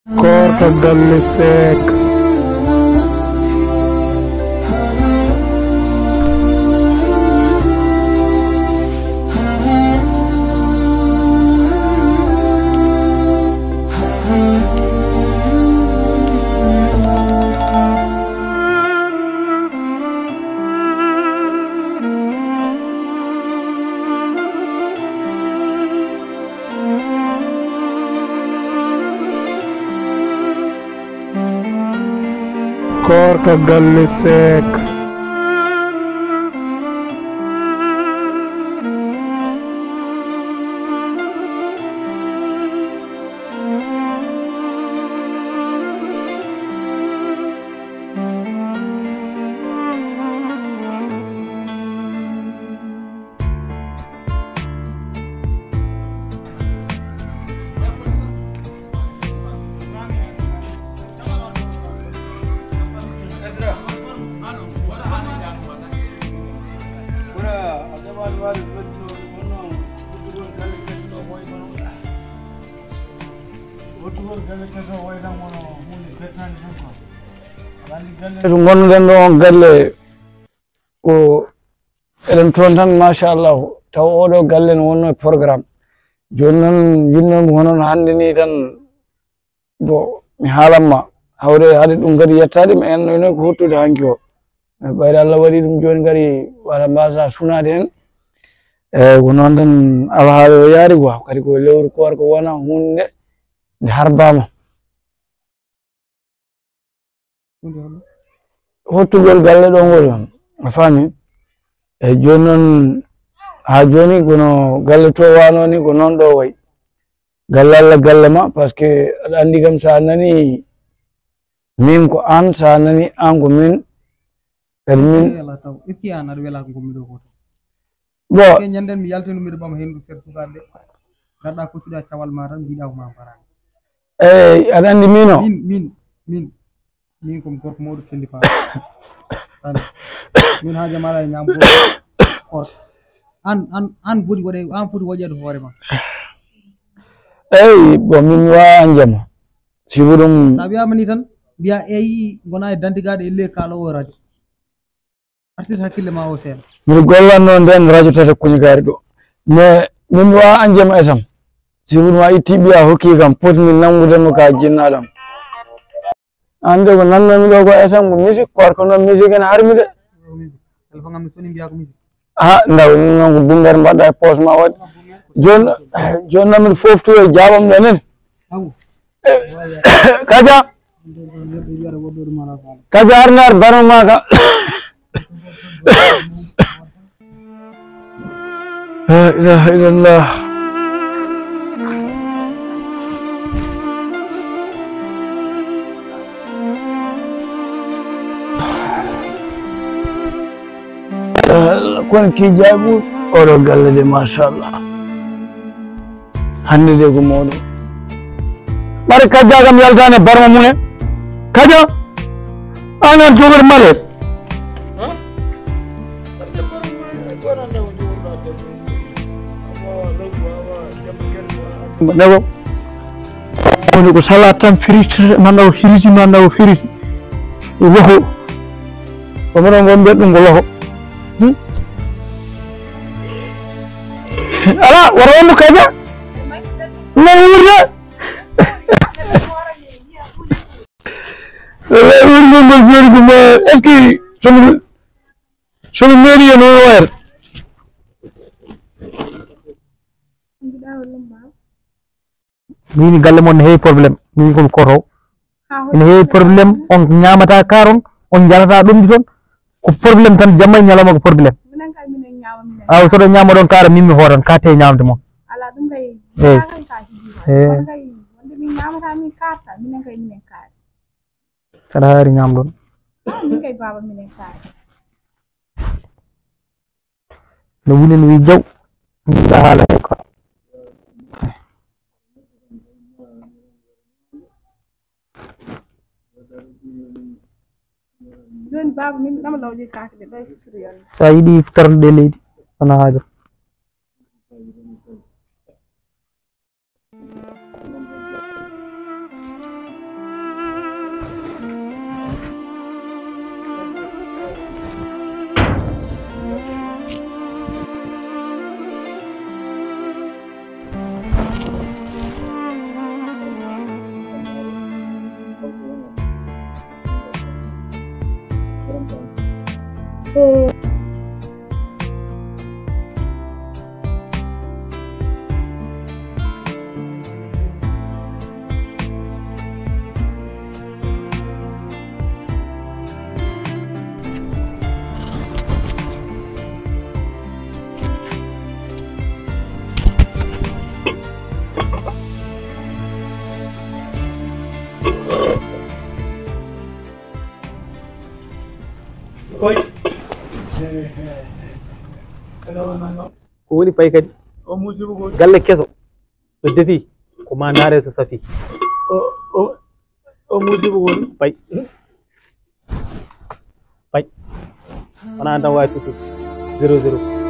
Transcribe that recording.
Corta dalle sec. Corta dalle sec. Gonɗen ɗo on galle ko eɗen toon tan machallah taw oɗo galle ne wonno programme joni noon jinnomi honon hande ni tan bo mi haalanma hawre haade ɗum kadi yettade mi ennoyno ko hottude hanki o ɓayde Allah waɗi ɗum joni kadi wala mbasa sunade hen eyyi ko noon tan alhaali o yaari quoi kadi ko lewru koor ko wona hunde nde harbama hottugol galle ɗon woni on a faami eyyi joni noon ha joni kono galle to wano ni ko noon ɗo wayi galle Allah galle ma par ce que aɗa andi kam sa nani min ko an sa nani an ko min kadi min iski an aɗa wela ko gommiɗo ko bon ñanden mi yaltinumiɗo ɓama hendu ser sukaɓe garɗa koccuɗa cawal ma tan mbiɗa ko ma farani eyyi aɗa andi min o min komi gorko mawɗo kendi fa min ha jamala e ñam or an foti waɗe an foti woƴƴede hoore ma eyyi bon min wawa an jama sibu ɗum sa wiyama ni tan mbiya eyi gona e dandigaɗe elle kalowo radio artirta hakkille ma o seeɗa mbiɗa gollanno nden radio tata kuñigari ɗo mais min wawa an jama esam sibu ɗum a itti ɓiya hokki kam potmi nangudemo ka jinnaɗam ande ko nannomi ɗo ko esam ko musique korko noon musique ene harmi de téléphone am mi soni mbiya ko musique ndaw ni noon ko bungar mbaɗɗa e poche ma waɗi joni noon mbiɗa foftu e jaabam ɗo nene kaja arnar bano ma ka la ilaha illallah kono ki jaabu oɗo galle de machallah hande de ko mawɗo ɓare kajja kam yaltane barma mune kaja anan jogor male nego woni ko salat tan firiti manda o hiriti manda o firiti loho omono gon ɓeɗɗum ko loho ala wara wonno kaja no wurde wurgol joni ko ma est ce que sono mairie no wayr min galle mon ne heewi probléme min komi koto ene heewi probléme on ñamata karon on jalata ɗum ɗi toon ko probléme tan jamma e ñalawma ko probléme aw soɗo ñama ɗon kara min mi hooran ka te ñamde moon saɗa haari ñam ɗon no wunen wi jaw mbiɗa haala he ko joni baba min ɗama lawji kake de ɓay futuri yonde sa yiɗi tarde leydi wona haajo woni pay kadi galle keso ɓe defi ko ma ndaare so safi o musiba woni pay wona an tan wawi tuttude 00